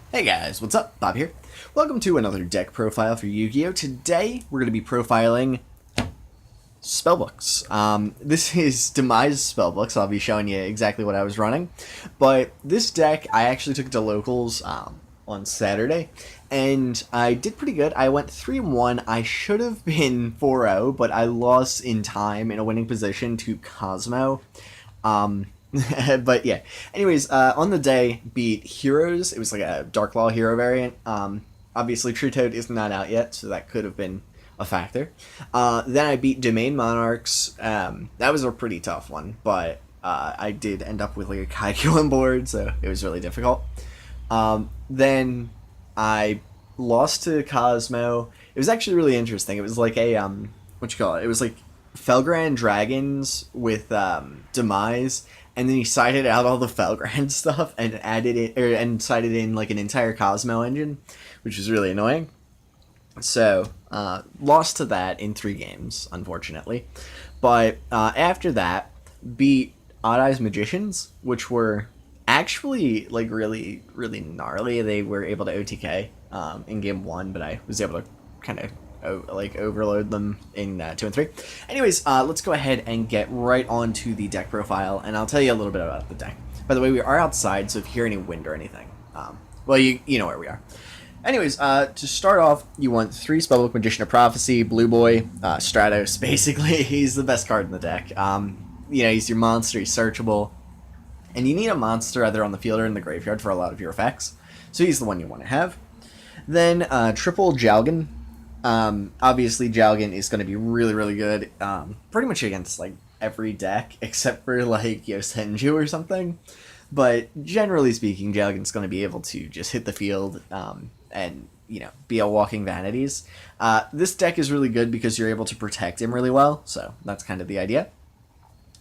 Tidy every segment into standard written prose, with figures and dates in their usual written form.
Hey guys, what's up? Bob here. Welcome to another deck profile for Yu-Gi-Oh! Today, we're going to be profiling Spellbooks. This is Demise Spellbooks. I'll be showing you exactly what I was running. But this deck, I actually took it to locals on Saturday, and I did pretty good. I went 3-1. I should have been 4-0, but I lost in time in a winning position to Cosmo. But yeah. Anyways, on the day, beat Heroes. It was like a Dark Law hero variant. Obviously, True Toad is not out yet, so that could have been a factor. Then I beat Domain Monarchs. That was a pretty tough one, but I did end up with like a Kaiku on board, so it was really difficult. Then I lost to Cosmo. It was actually really interesting. It was like a what you call it? It was like Felgrand Dragons with Demise, and then he sided out all the Felgrand stuff and added it and sided in like an entire Cosmo engine, which was really annoying. So lost to that in 3 games, unfortunately. But after that, beat Odd Eyes Magicians, which were actually like really really gnarly. They were able to OTK in game 1, but I was able to kind of overload them in 2 and 3. Anyways, let's go ahead and get right onto the deck profile, and I'll tell you a little bit about the deck. By the way, we are outside, so if you hear any wind or anything, well, you know where we are. Anyways, to start off, you want 3 Spellbook Magician of Prophecy, Blue Boy, Stratos. Basically, he's the best card in the deck. He's your monster, he's searchable, and you need a monster either on the field or in the graveyard for a lot of your effects, so he's the one you want to have. Then triple Jalgan. Obviously, Jalgan is going to be really, really good, pretty much against like every deck except for like Yosenju or something. But generally speaking, Jalgan's going to be able to just hit the field and be a walking vanities. This deck is really good because you're able to protect him really well, so that's kind of the idea.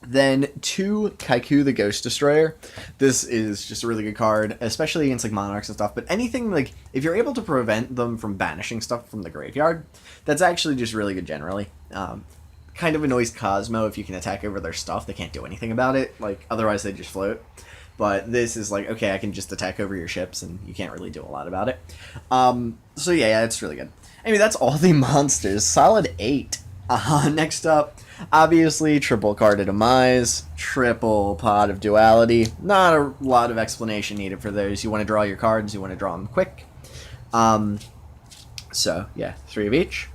Then 2 Kaiku the Ghost Destroyer. This is just a really good card, especially against like Monarchs and stuff, but anything like, if you're able to prevent them from banishing stuff from the graveyard, that's actually just really good generally. Kind of annoys Cosmo if you can attack over their stuff. They can't do anything about it, like otherwise they just float. But this is like, okay, I can just attack over your ships and you can't really do a lot about it. So yeah, it's really good. Anyway, that's all the monsters. Solid 8. Next up, obviously, triple card of Demise, triple pot of Duality. Not a lot of explanation needed for those. You want to draw your cards, you want to draw them quick. So, yeah, 3 of each.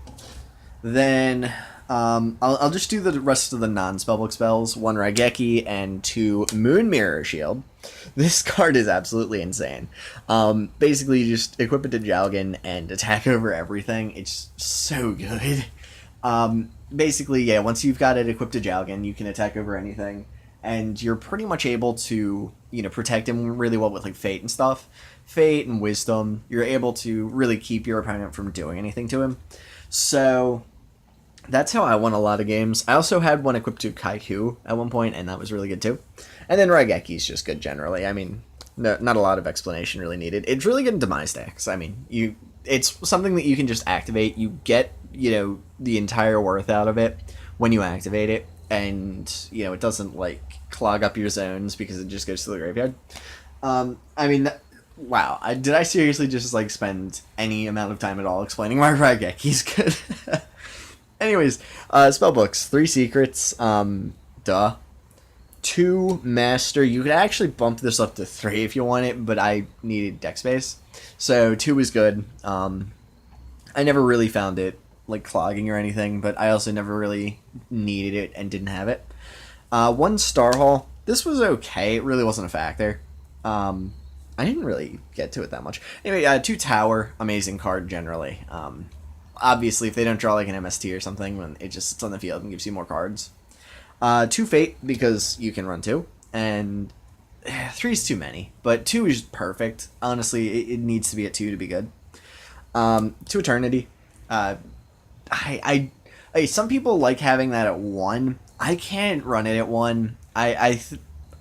Then, I'll just do the rest of the non-spellbook spells. 1 Raigeki and 2 Moon Mirror Shield. This card is absolutely insane. Basically, you just equip it to Jalgan and attack over everything. It's so good. Basically, yeah, once you've got it equipped to Jalgan, you can attack over anything, and you're pretty much able to, protect him really well with, like, Fate and stuff. Fate and Wisdom, you're able to really keep your opponent from doing anything to him. So, that's how I won a lot of games. I also had one equipped to Kaiku at one point, and that was really good, too. And then Raigeki's just good generally. I mean, not a lot of explanation really needed. It's really good in Demise decks. I mean, it's something that you can just activate. You get the entire worth out of it when you activate it, and it doesn't like clog up your zones because it just goes to the graveyard. I mean, wow, did I seriously just like spend any amount of time at all explaining why Raigeki's good? Anyways, spellbooks, 3 secrets, 2 master. You could actually bump this up to 3 if you want it, but I needed deck space, so 2 is good. I never really found it like clogging or anything, but I also never really needed it and didn't have it. 1 Star Hall. This was okay. It really wasn't a factor. I didn't really get to it that much. Anyway, 2 Tower. Amazing card generally. Obviously, if they don't draw like an MST or something, when it just sits on the field and gives you more cards. 2 Fate, because you can run 2. And 3 is too many, but 2 is perfect. Honestly, it needs to be at 2 to be good. 2 Eternity. Some people like having that at 1. I can't run it at 1. I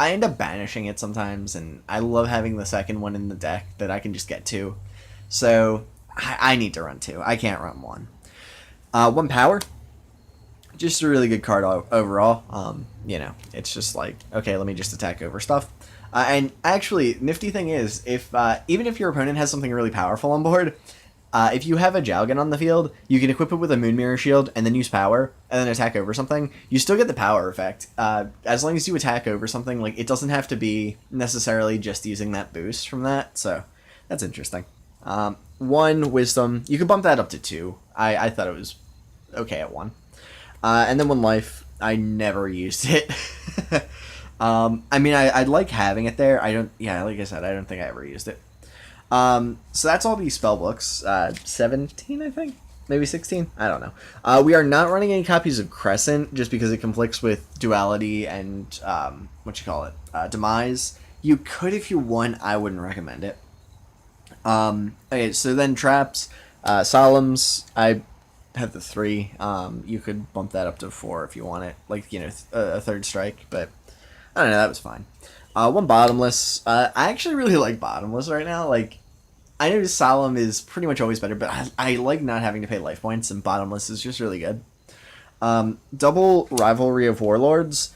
end up banishing it sometimes, and I love having the second one in the deck that I can just get to. So I need to run 2. I can't run 1. 1 Power. Just a really good card overall. It's just like, okay, let me just attack over stuff. And actually, nifty thing is, if even if your opponent has something really powerful on board, if you have a Jalgan on the field, you can equip it with a Moon Mirror Shield and then use power and then attack over something. You still get the power effect. As long as you attack over something, like it doesn't have to be necessarily just using that boost from that. So that's interesting. 1 wisdom. You can bump that up to 2. I thought it was okay at 1. And then 1 life. I never used it. I mean, I like having it there. Yeah, like I said, I don't think I ever used it. So that's all these spell books. 17, I think? Maybe 16? I don't know. We are not running any copies of Crescent, just because it conflicts with Duality and, Demise. You could if you want. I wouldn't recommend it. Okay, so then Traps. Solemns, I have the 3. You could bump that up to 4 if you want it. Like, a 3rd strike, but I don't know, that was fine. 1 Bottomless. I actually really like Bottomless right now. Like, I know Solemn is pretty much always better, but I like not having to pay life points, and Bottomless is just really good. Double Rivalry of Warlords.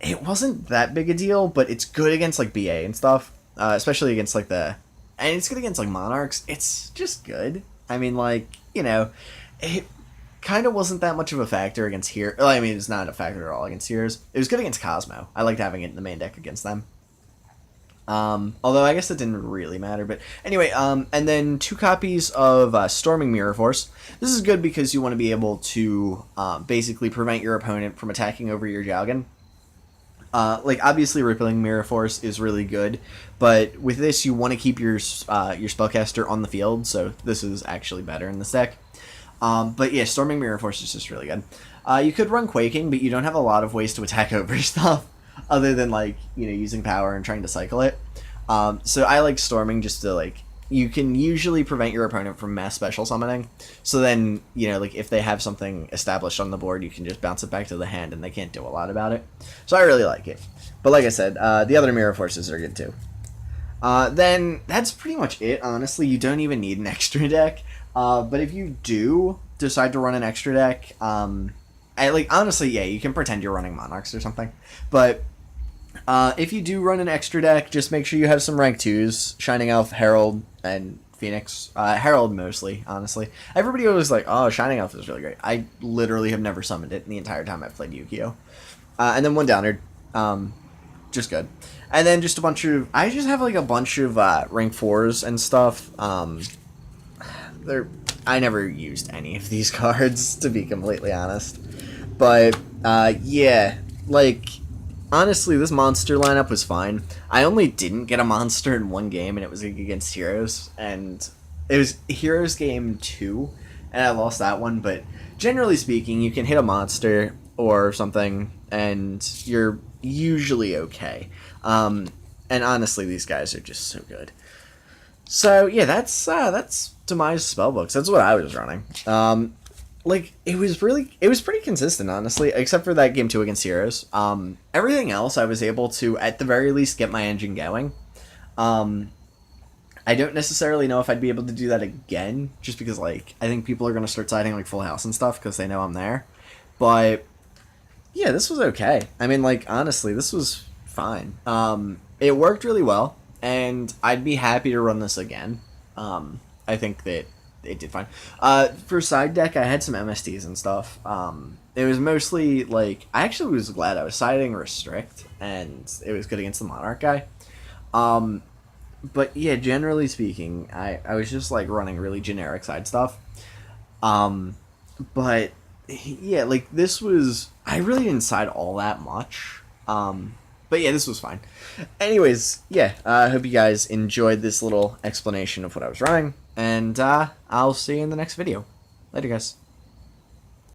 It wasn't that big a deal, but it's good against, like, BA and stuff. Especially against, like, and it's good against, like, Monarchs. It's just good. I mean, like, it kind of wasn't that much of a factor against here. Well, I mean, it's not a factor at all against Heroes. It was good against Cosmo. I liked having it in the main deck against them. Although I guess it didn't really matter. But anyway, and then 2 copies of Storming Mirror Force. This is good because you want to be able to basically prevent your opponent from attacking over your Jalgan. Like, obviously, Rippling Mirror Force is really good, but with this, you want to keep your spellcaster on the field, so this is actually better in this deck. But yeah, Storming Mirror Force is just really good. You could run Quaking, but you don't have a lot of ways to attack over stuff, other than, like, using power and trying to cycle it. So I like Storming just to, like, you can usually prevent your opponent from mass special summoning. So then, like, if they have something established on the board, you can just bounce it back to the hand and they can't do a lot about it. So I really like it. But like I said, the other Mirror Forces are good too. Then that's pretty much it, honestly. You don't even need an extra deck. But if you do decide to run an extra deck, honestly, yeah, you can pretend you're running Monarchs or something. But if you do run an extra deck, just make sure you have some rank 2s, Shining Elf, Herald, and Phoenix. Herald mostly, honestly. Everybody was like, oh, Shining Elf is really great. I literally have never summoned it in the entire time I've played Yu-Gi-Oh! And then 1 Downard. Just good. And then just a bunch of... I just have, like, a bunch of rank 4s and stuff. I never used any of these cards, to be completely honest. But, yeah, like... Honestly, this monster lineup was fine. I only didn't get a monster in 1 game, and it was against Heroes. And it was Heroes game 2, and I lost that one. But generally speaking, you can hit a monster or something, and you're usually okay. And honestly, these guys are just so good. So yeah, that's Demise Spellbooks. That's what I was running. Like, it was pretty consistent, honestly, except for that game 2 against Heroes. Everything else, I was able to, at the very least, get my engine going. I don't necessarily know if I'd be able to do that again, just because, like, I think people are going to start siding, like, Full House and stuff, because they know I'm there. But, yeah, this was okay. I mean, like, honestly, this was fine. It worked really well, and I'd be happy to run this again. I think that it did fine. For side deck, I had some MSTs and stuff. It was mostly, like... I actually was glad I was siding Restrict, and it was good against the Monarch guy. But, yeah, generally speaking, I was just, like, running really generic side stuff. But, yeah, like, this was... I really didn't side all that much. But, yeah, this was fine. Anyways, yeah, I hope you guys enjoyed this little explanation of what I was running. And I'll see you in the next video. Later, guys.